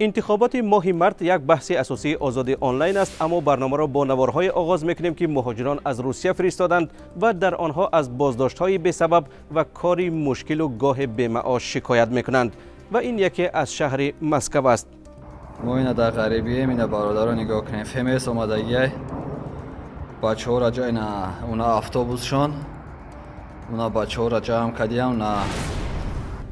انتخابات ماه مارت یک بحث اساسی آزادی آنلاین است، اما برنامه را با نوارهای آغاز میکنیم که مهاجران از روسیه فرستادند و در آنها از بازداشت‌های بی‌سبب و کاری مشکل و گاه بی‌معاش شکایت میکنند و این یکی از شهر مسکو است. ما اینا در غریبی اینا برادر رو نگاه کنیم. فهمیس اومدگی بچه ها را جای اونا اتوبوسشون اونا بچه ها را جمع کردیم. اونا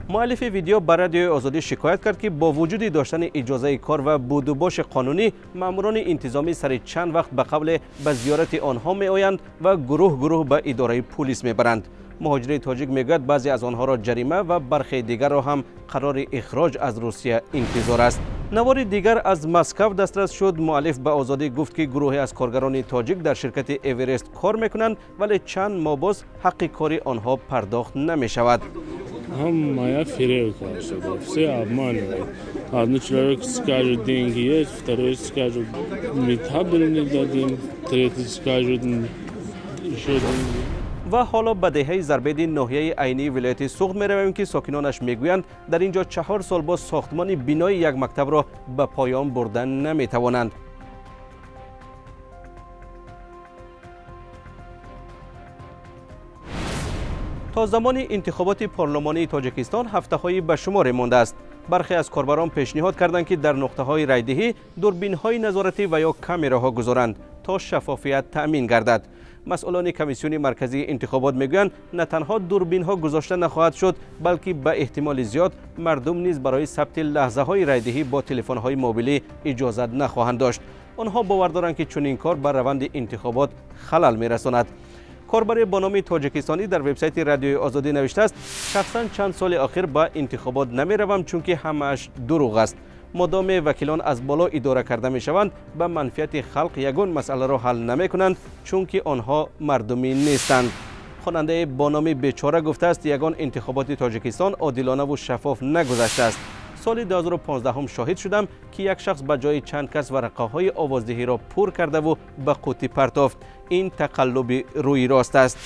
مؤلف ویدیو بر رادیوی آزادی شکایت کرد که با وجود داشتن اجازه کار و بود و باش قانونی، ماموران انتظامی سر چند وقت به قبل به زیارت آنها می آیند و گروه گروه به اداره پلیس می برند. مهاجر تاجیک میگوید بعضی از آنها را جریمه و برخی دیگر را هم قرار اخراج از روسیه انتظار است. نوار دیگر از مسکو دسترس شد. مؤلف به آزادی گفت که گروهی از کارگران تاجیک در شرکت اورست کار میکنند، ولی چند ماه باز حق کاری آنها پرداخت نمی شود. هم моя фиревка ошибка. Все обманывают. Одни человек скажут деньги есть, второй скажут мы табель не дадим, третий скажут еще деньги. و حالا به دهه زربیدی ناحیه عینی ولایت سوخت می رویم که ساکنانش میگویند در اینجا 4 سال باز ساختمان بینای یک مکتب را به پایان بردن نمی توانند. تا زمان انتخابات پارلمانی تاجیکستان هفته‌هایی به شمار مانده است. برخی از کاربران پیشنهاد کردند که در نقطه‌های رایدهی دوربین‌های نظارتی و یا کامراها گذارند تا شفافیت تأمین گردد. مسئولان کمیسیون مرکزی انتخابات میگویند نه تنها دوربین‌ها گذاشته نخواهد شد، بلکه به احتمال زیاد مردم نیز برای ثبت لحظه‌های رایدهی با تلفن‌های موبیلی اجازه نخواهند داشت. آنها باور دارند که چنین کار بر روند انتخابات خلل می‌رساند. کاربر با نام تاجیکستانی در وبسایت رادیوی آزادی نوشته است: شخصا چند سال اخیر به انتخابات نمیروم چون که همه‌اش دروغ است. مادام وکیلان از بالا اداره کرده می شوند، به منفعت خلق یگان مسئله را حل نمی کنند چون که آنها مردمی نیستند. خواننده با نام بیچاره گفته است یگان انتخابات تاجیکستان عادلانه و شفاف نگذشته است. سال 2015 هم شاهد شدم که یک شخص به جای چند کس ورقه‌های آوازدهی را پر کرده و به قوطی پرتافت. این تقلب روی راست است.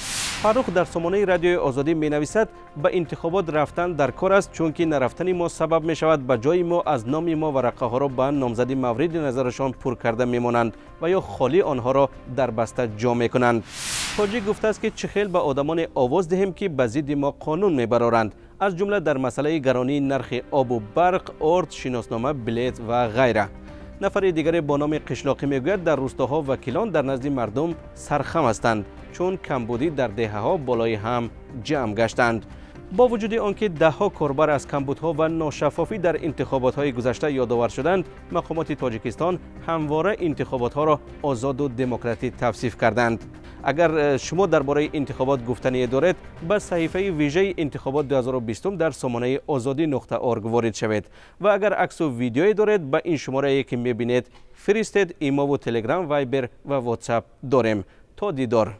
فرخ در سامانه رادیوی آزادی می نویسد به انتخابات رفتن در کار است چون که نرفتن ما سبب می شود به جای ما از نام ما ورقه ها را به نامزدی مورد نظرشان پر کرده می مانند و یا خالی آنها را در بسته جا می کنند. تاجیک گفته است که چه خیل به آدمان آواز دهیم که به ضد ما قانون می برارند، از جمله در مسئله گرانی نرخ آب و برق، ارد، شناسنامه، بلیط و غیره. نفر دیگر با نام قشلاقی میگوید در روستاها وکیلان در نزد مردم سرخم هستند چون کمبودی در دهه‌ها بالای هم جمع گشتند. با وجود آنکه ده‌ها کاربر از کمبودها و ناشفافی در انتخابات‌های گذشته یادآور شدند، مقامات تاجیکستان همواره انتخابات‌ها را آزاد و دموکراتیک توصیف کردند. اگر شما درباره انتخابات گفتنی دارید، به صحیفه ویژه انتخابات 2020 در سامانه azadi.org وارد شوید و اگر عکس و ویدیویی دارید به این شماره که می‌بینید فرستید. ایما و تلگرام، وایبر و واتساپ داریم. تا دیدار.